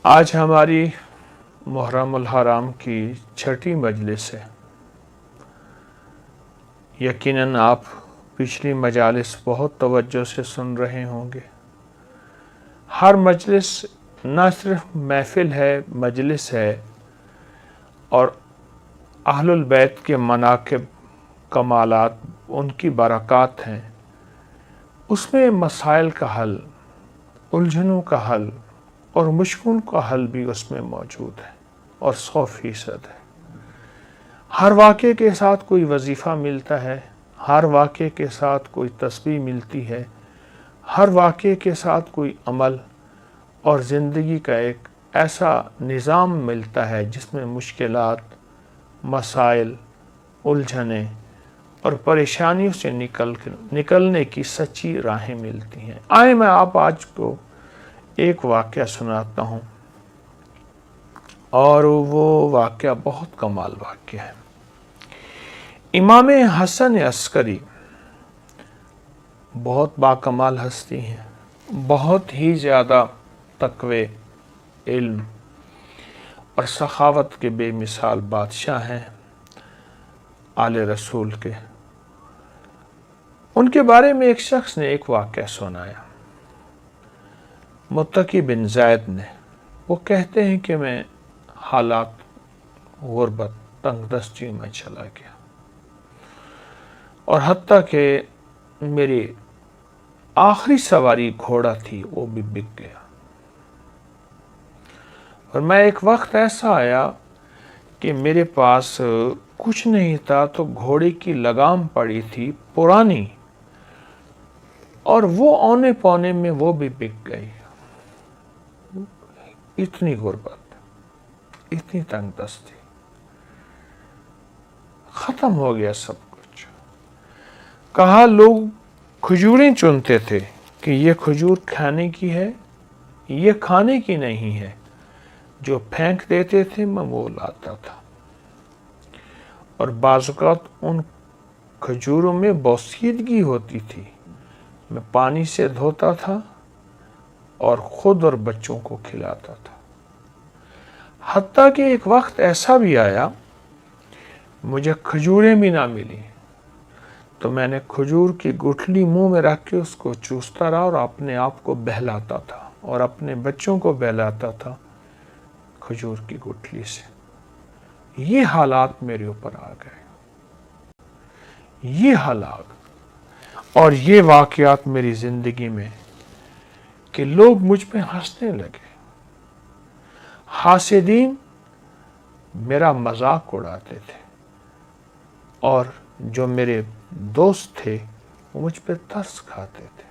آج ہماری محرم الحرام کی 6ٹھی مجلس ہے۔ یقیناً آپ پچھلی مجالس بہت توجہ سے سن رہے ہوں گے۔ ہر مجلس نہ صرف محفل ہے، مجلس ہے، اور اہل البیت کے مناقب، کمالات، ان کی برکات ہیں۔ اس میں مسائل کا حل، الجھنوں کا حل اور مشکلوں کا حل بھی اس میں موجود ہے، اور 100% ہے۔ ہر واقعے کے ساتھ کوئی وظیفہ ملتا ہے، ہر واقعے کے ساتھ کوئی تسبیح ملتی ہے، ہر واقعے کے ساتھ کوئی عمل اور زندگی کا ایک ایسا نظام ملتا ہے جس میں مشکلات، مسائل، الجھنیں اور پریشانیوں سے نکلنے کی سچی راہیں ملتی ہیں۔ آئے میں آپ آج کو ایک واقعہ سناتا ہوں، اور وہ واقعہ بہت کمال واقعہ ہے۔ امام حسن عسکری بہت باکمال ہستی ہیں، بہت ہی زیادہ تقوی، علم اور سخاوت کے بے مثال بادشاہ ہیں، آل رسول کے۔ ان کے بارے میں ایک شخص نے ایک واقعہ سنایا، متقی بن زید نے۔ وہ کہتے ہیں کہ میں حالات غربت، تنگ دستیوں میں چلا گیا، اور حتیٰ کہ میری آخری سواری گھوڑا تھی وہ بھی بک گیا، اور میں ایک وقت ایسا آیا کہ میرے پاس کچھ نہیں تھا، تو گھوڑے کی لگام پڑی تھی پرانی، اور وہ اونے پونے میں وہ بھی بک گئی۔ اتنی غربت، اتنی تنگ دستی، ختم ہو گیا سب کچھ۔ کہا لوگ کھجوریں چنتے تھے کہ یہ کھجور کھانے کی ہے، یہ کھانے کی نہیں ہے، جو پھینک دیتے تھے میں وہ لاتا تھا، اور بعض اوقات ان کھجوروں میں بوسیدگی ہوتی تھی، میں پانی سے دھوتا تھا اور خود اور بچوں کو کھلاتا تھا۔ حتیٰ کہ ایک وقت ایسا بھی آیا مجھے کھجوریں بھی نہ ملی، تو میں نے کھجور کی گٹھلی منہ میں رکھ کے اس کو چوستا رہا اور اپنے آپ کو بہلاتا تھا اور اپنے بچوں کو بہلاتا تھا کھجور کی گٹھلی سے۔ یہ حالات میرے اوپر آ گئے، یہ حالات اور یہ واقعات میری زندگی میں، کہ لوگ مجھ پہ ہنسنے لگے، حاسدین میرا مذاق اڑاتے تھے، اور جو میرے دوست تھے وہ مجھ پہ ترس کھاتے تھے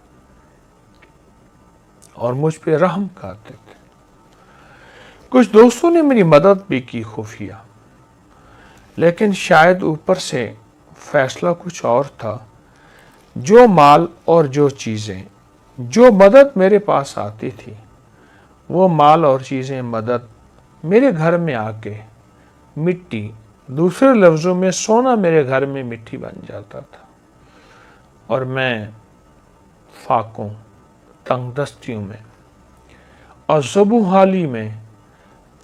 اور مجھ پہ رحم کھاتے تھے۔ کچھ دوستوں نے میری مدد بھی کی خفیہ، لیکن شاید اوپر سے فیصلہ کچھ اور تھا۔ جو مال اور جو چیزیں، جو مدد میرے پاس آتی تھی، وہ مال اور چیزیں، مدد میرے گھر میں آ کے مٹی، دوسرے لفظوں میں سونا میرے گھر میں مٹی بن جاتا تھا، اور میں فاقوں، تنگ دستیوں میں اور زبوں حالی میں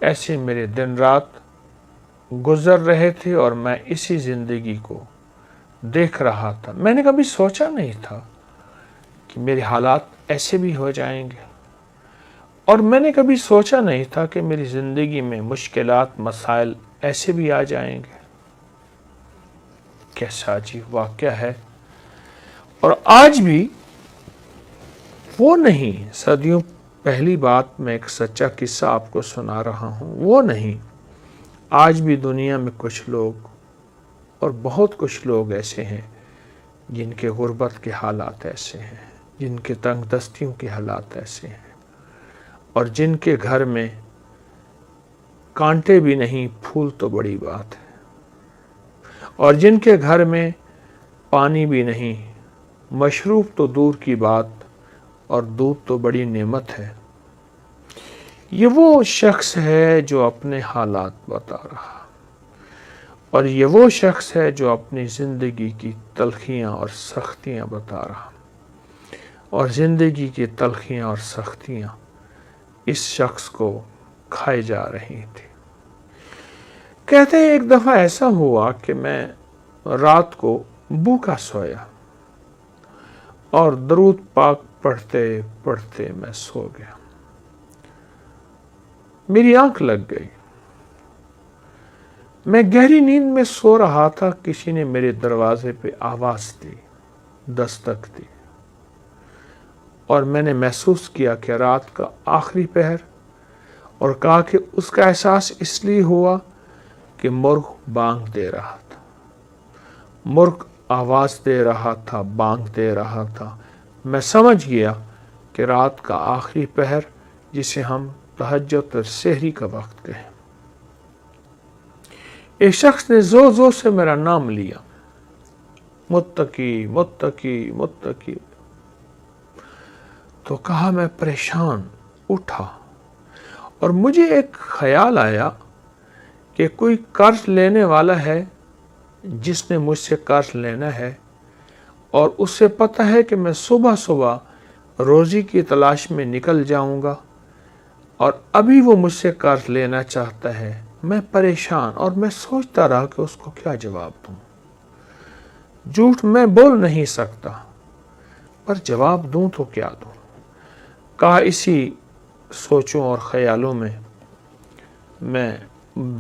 ایسے میرے دن رات گزر رہے تھے، اور میں اسی زندگی کو دیکھ رہا تھا۔ میں نے کبھی سوچا نہیں تھا کہ میرے حالات ایسے بھی ہو جائیں گے، اور میں نے کبھی سوچا نہیں تھا کہ میری زندگی میں مشکلات، مسائل ایسے بھی آ جائیں گے۔ کیسا عجیب واقعہ ہے۔ اور آج بھی وہ نہیں، صدیوں پہلی بات، میں ایک سچا قصہ آپ کو سنا رہا ہوں، وہ نہیں۔ آج بھی دنیا میں کچھ لوگ، اور بہت کچھ لوگ ایسے ہیں جن کے غربت کے حالات ایسے ہیں، جن کے تنگ دستیوں کے حالات ایسے ہیں، اور جن کے گھر میں کانٹے بھی نہیں، پھول تو بڑی بات ہے، اور جن کے گھر میں پانی بھی نہیں، مشروب تو دور کی بات، اور دودھ تو بڑی نعمت ہے۔ یہ وہ شخص ہے جو اپنے حالات بتا رہا، اور یہ وہ شخص ہے جو اپنی زندگی کی تلخیاں اور سختیاں بتا رہا، اور زندگی کی تلخیاں اور سختیاں اس شخص کو کھائی جا رہی تھی۔ کہتے ہیں ایک دفعہ ایسا ہوا کہ میں رات کو بھوکا سویا اور درود پاک پڑھتے پڑھتے میں سو گیا۔ میری آنکھ لگ گئی۔ میں گہری نیند میں سو رہا تھا، کسی نے میرے دروازے پہ آواز دی، دستک دی، اور میں نے محسوس کیا کہ رات کا آخری پہر، اور کہا کہ اس کا احساس اس لیے ہوا کہ مرغ بانگ دے رہا تھا، مرغ آواز دے رہا تھا، بانگ دے رہا تھا۔ میں سمجھ گیا کہ رات کا آخری پہر، جسے ہم تہجد اور سحری کا وقت کہیں۔ ایک شخص نے زور زور سے میرا نام لیا، متقی متقی متقی۔ تو کہا، میں پریشان اٹھا اور مجھے ایک خیال آیا کہ کوئی قرض لینے والا ہے جس نے مجھ سے قرض لینا ہے، اور اسے پتہ ہے کہ میں صبح صبح روزی کی تلاش میں نکل جاؤں گا، اور ابھی وہ مجھ سے قرض لینا چاہتا ہے۔ میں پریشان، اور میں سوچتا رہا کہ اس کو کیا جواب دوں۔ جھوٹ میں بول نہیں سکتا، پر جواب دوں تو کیا دوں۔ کہا، اسی سوچوں اور خیالوں میں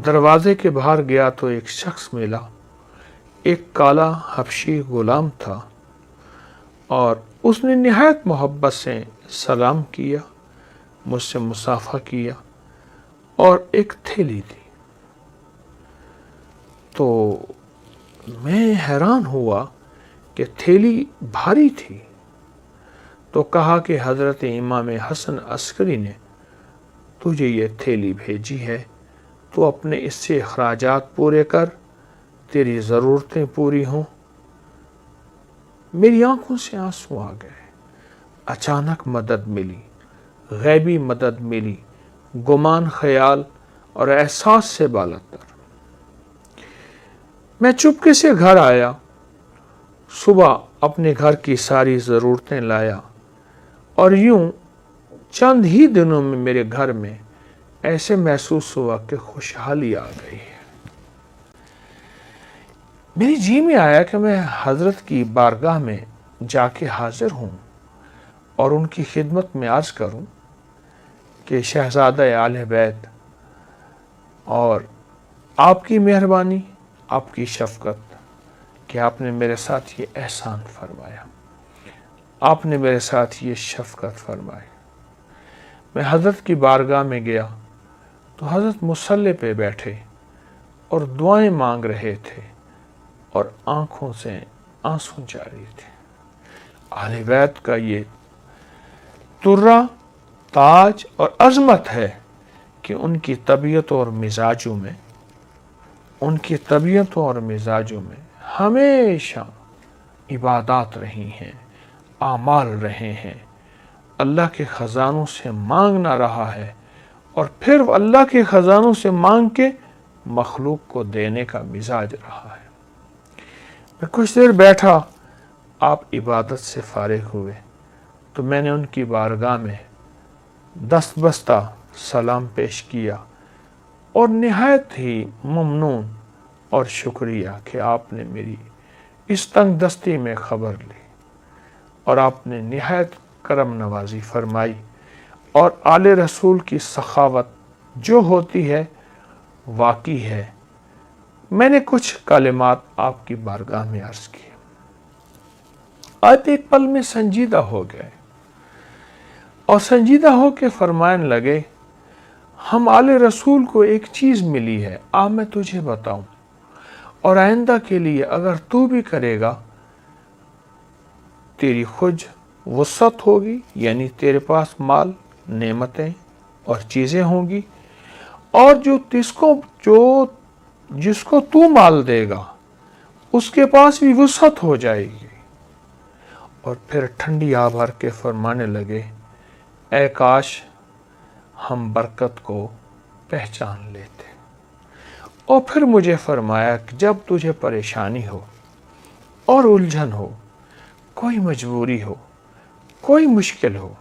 دروازے کے باہر گیا تو ایک شخص ملا، ایک کالا حبشی غلام تھا، اور اس نے نہایت محبت سے سلام کیا، مجھ سے مصافحہ کیا، اور ایک تھیلی دی۔ تو میں حیران ہوا کہ تھیلی بھاری تھی۔ تو کہا کہ حضرت امام حسن عسکری نے تجھے یہ تھیلی بھیجی ہے، تو اپنے اس سے اخراجات پورے کر، تیری ضرورتیں پوری ہوں۔ میری آنکھوں سے آنسو آ گئے۔ اچانک مدد ملی، غیبی مدد ملی، گمان، خیال اور احساس سے بالاتر۔ میں چپکے سے گھر آیا، صبح اپنے گھر کی ساری ضرورتیں لایا، اور یوں چند ہی دنوں میں میرے گھر میں ایسے محسوس ہوا کہ خوشحالی آ گئی ہے۔ میری جی میں آیا کہ میں حضرت کی بارگاہ میں جا کے حاضر ہوں اور ان کی خدمت میں عرض کروں کہ شہزادہ اہل بیت، اور آپ کی مہربانی، آپ کی شفقت کہ آپ نے میرے ساتھ یہ احسان فرمایا، آپ نے میرے ساتھ یہ شفقت فرمائی۔ میں حضرت کی بارگاہ میں گیا تو حضرت مصلی پہ بیٹھے اور دعائیں مانگ رہے تھے، اور آنکھوں سے آنسو جاری تھے۔ اہل بیت کا یہ ترہ، تاج اور عظمت ہے کہ ان کی طبیعتوں اور مزاجوں میں ہمیشہ عبادات رہی ہیں، اعمال رہے ہیں، اللہ کے خزانوں سے مانگنا رہا ہے، اور پھر اللہ کے خزانوں سے مانگ کے مخلوق کو دینے کا مزاج رہا ہے۔ میں کچھ دیر بیٹھا، آپ عبادت سے فارغ ہوئے تو میں نے ان کی بارگاہ میں دست بستہ سلام پیش کیا، اور نہایت ہی ممنون اور شکریہ کہ آپ نے میری اس تنگ دستی میں خبر لی، اور آپ نے نہایت کرم نوازی فرمائی، اور آل رسول کی سخاوت جو ہوتی ہے واقعی ہے۔ میں نے کچھ کلمات آپ کی بارگاہ میں عرض کی۔ آپ ایک پل میں سنجیدہ ہو گئے، اور سنجیدہ ہو کے فرمانے لگے، ہم آل رسول کو ایک چیز ملی ہے، میں تجھے بتاؤں، اور آئندہ کے لیے اگر تو بھی کرے گا، تیری خود وسعت ہوگی، یعنی تیرے پاس مال، نعمتیں اور چیزیں ہوں گی، اور جس کو تو مال دے گا اس کے پاس بھی وسعت ہو جائے گی۔ اور پھر ٹھنڈی آہ بھر کے فرمانے لگے، اے کاش ہم برکت کو پہچان لیتے۔ اور پھر مجھے فرمایا کہ جب تجھے پریشانی ہو اور الجھن ہو، کوئی مجبوری ہو، کوئی مشکل ہو،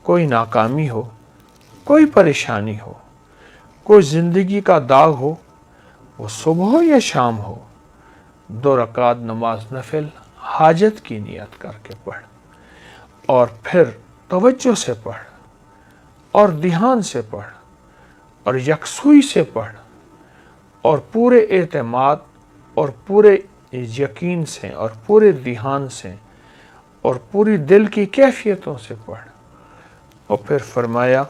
کوئی ناکامی ہو، کوئی پریشانی ہو، کوئی زندگی کا داغ ہو، وہ صبح ہو یا شام ہو، 2 رکعت نماز نفل حاجت کی نیت کر کے پڑھ، اور پھر توجہ سے پڑھ اور دھیان سے پڑھ اور یکسوئی سے پڑھ اور پورے اعتماد اور پورے یقین سے اور پورے دھیان سے اور پوری دل کی کیفیتوں سے پڑھ۔ اور پھر فرمایا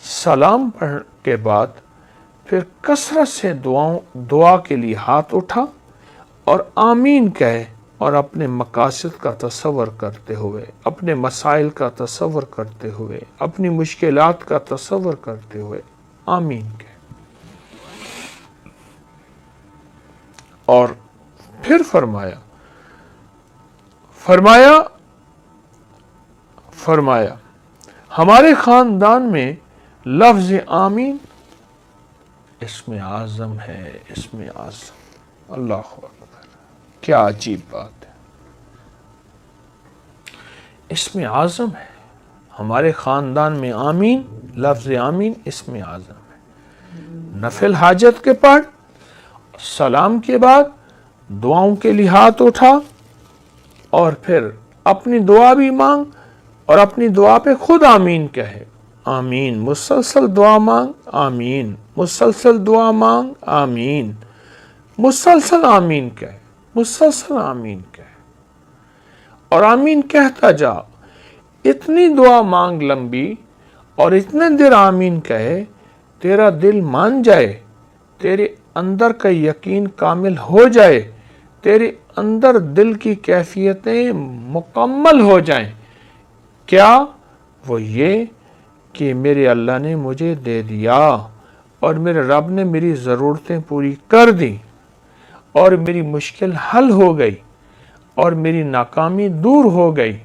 سلام پڑھنے کے بعد پھر کثرت سے دعا کے لیے ہاتھ اٹھا اور آمین کہے، اور اپنے مقاصد کا تصور کرتے ہوئے، اپنے مسائل کا تصور کرتے ہوئے، اپنی مشکلات کا تصور کرتے ہوئے آمین کہے۔ اور پھر فرمایا ہمارے خاندان میں لفظ آمین اسم اعظم ہے، اسم اعظم۔ اللہ اکبر، کیا عجیب بات ہے، اسم اعظم ہے ہمارے خاندان میں، آمین، لفظ آمین اسم اعظم ہے۔ نفل حاجت کے پڑھ، سلام کے بعد دعاؤں کے لیے ہاتھ اٹھا، اور پھر اپنی دعا بھی مانگ اور اپنی دعا پہ خود آمین کہے۔ آمین، مسلسل دعا مانگ، آمین، مسلسل دعا مانگ، آمین، مسلسل آمین کہے، مسلسل آمین کہے، اور آمین کہتا جا۔ اتنی دعا مانگ لمبی اور اتنے دیر آمین کہے، تیرا دل مان جائے، تیرے اندر کا یقین کامل ہو جائے، تیرے اندر دل کی کیفیتیں مکمل ہو جائیں۔ کیا؟ وہ یہ کہ میرے اللہ نے مجھے دے دیا، اور میرے رب نے میری ضرورتیں پوری کر دی، اور میری مشکل حل ہو گئی، اور میری ناکامی دور ہو گئی،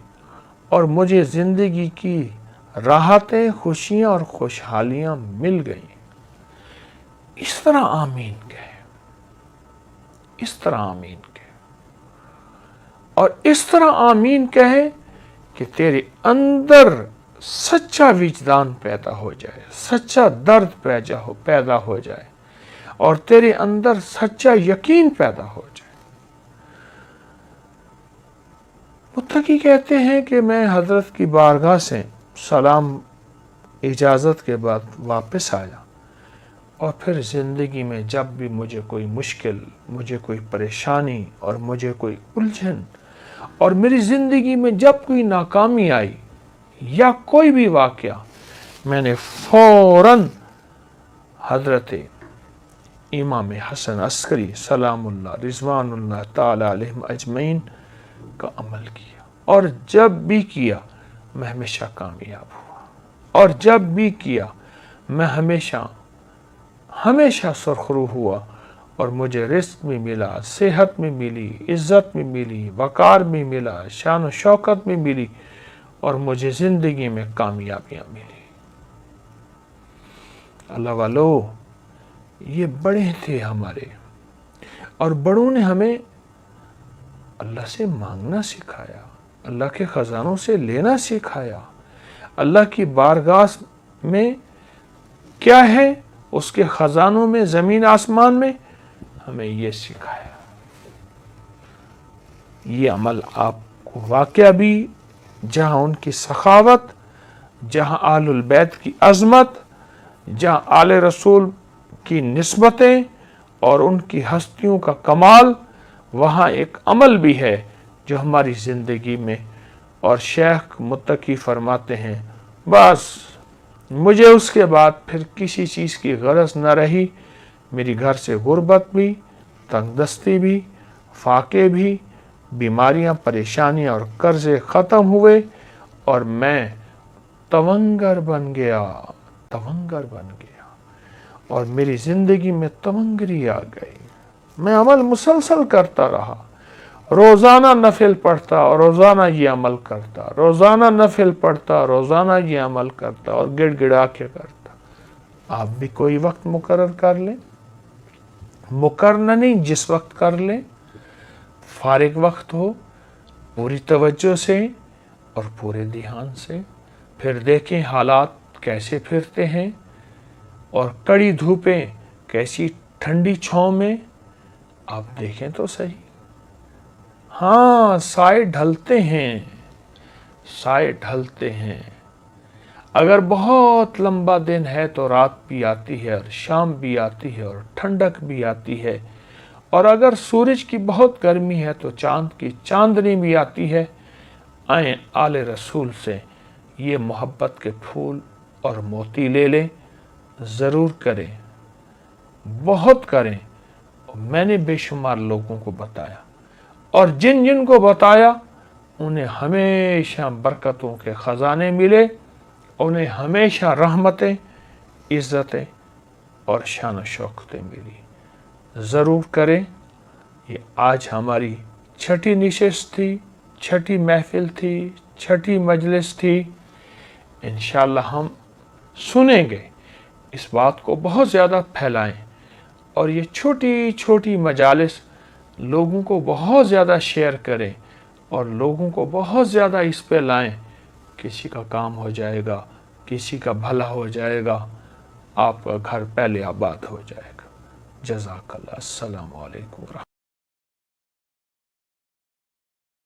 اور مجھے زندگی کی راحتیں، خوشیاں اور خوشحالیاں مل گئیں۔ اس طرح آمین کہے، اس طرح آمین کہے، اور اس طرح آمین کہے کہ تیرے اندر سچا وجدان پیدا ہو جائے، سچا درد پیدا ہو جائے، اور تیرے اندر سچا یقین پیدا ہو جائے۔ متقی کہتے ہیں کہ میں حضرت کی بارگاہ سے سلام اجازت کے بعد واپس آیا، اور پھر زندگی میں جب بھی مجھے کوئی مشکل، مجھے کوئی پریشانی اور مجھے کوئی الجھن، اور میری زندگی میں جب کوئی ناکامی آئی یا کوئی بھی واقعہ، میں نے فوراً حضرت امام حسن عسکری سلام اللہ رضوان اللہ تعالی علیہم اجمعین کا عمل کیا، اور جب بھی کیا میں ہمیشہ کامیاب ہوا، اور جب بھی کیا میں ہمیشہ سرخرو ہوا، اور مجھے رزق میں ملا، صحت میں ملی، عزت میں ملی، وقار میں ملا، شان و شوکت میں ملی، اور مجھے زندگی میں کامیابیاں ملی۔ اللہ والو، یہ بڑے تھے ہمارے، اور بڑوں نے ہمیں اللہ سے مانگنا سکھایا، اللہ کے خزانوں سے لینا سکھایا، اللہ کی بارگاہ میں کیا ہے، اس کے خزانوں میں، زمین آسمان میں، ہمیں یہ سکھایا۔ یہ عمل آپ کو واقعہ بھی، جہاں ان کی سخاوت، جہاں آل البیت کی عظمت، جہاں آل رسول کی نسبتیں اور ان کی ہستیوں کا کمال، وہاں ایک عمل بھی ہے جو ہماری زندگی میں، اور شیخ متقی فرماتے ہیں بس مجھے اس کے بعد پھر کسی چیز کی غرض نہ رہی، میری گھر سے غربت بھی، تنگ دستی بھی، فاقے بھی، بیماریاں، پریشانیاں اور قرضے ختم ہوئے، اور میں تونگر بن گیا، اور میری زندگی میں تونگری آ گئی۔ میں عمل مسلسل کرتا رہا، روزانہ نفل پڑھتا اور روزانہ یہ عمل کرتا، روزانہ نفل پڑھتا، روزانہ یہ عمل کرتا، اور گڑ گڑا کے کرتا۔ آپ بھی کوئی وقت مقرر کر لیں، مقرر نہیں، جس وقت کر لیں، فارغ وقت ہو، پوری توجہ سے اور پورے دھیان سے، پھر دیکھیں حالات کیسے پھرتے ہیں، اور کڑی دھوپیں کیسی ٹھنڈی چھاؤں میں، آپ دیکھیں تو صحیح، ہاں سائے ڈھلتے ہیں، سائے ڈھلتے ہیں۔ اگر بہت لمبا دن ہے تو رات بھی آتی ہے اور شام بھی آتی ہے اور ٹھنڈک بھی آتی ہے، اور اگر سورج کی بہت گرمی ہے تو چاند کی چاندنی بھی آتی ہے۔ آئیں آل رسول سے یہ محبت کے پھول اور موتی لے لیں، ضرور کریں، بہت کریں۔ میں نے بے شمار لوگوں کو بتایا، اور جن جن کو بتایا انہیں ہمیشہ برکتوں کے خزانے ملے، انہیں ہمیشہ رحمتیں، عزتیں اور شان و شوکتیں ملی۔ ضرور کریں۔ یہ آج ہماری چھٹی نشست تھی، چھٹی محفل تھی، چھٹی مجلس تھی۔ انشاءاللہ ہم سنیں گے، اس بات کو بہت زیادہ پھیلائیں، اور یہ چھوٹی چھوٹی مجالس لوگوں کو بہت زیادہ شیئر کریں، اور لوگوں کو بہت زیادہ اس پہ لائیں۔ کسی کا کام ہو جائے گا، کسی کا بھلا ہو جائے گا، آپ کا گھر پہلے آباد ہو جائے گا۔ جزاک اللہ۔ السلام علیکم ورحمۃ اللہ۔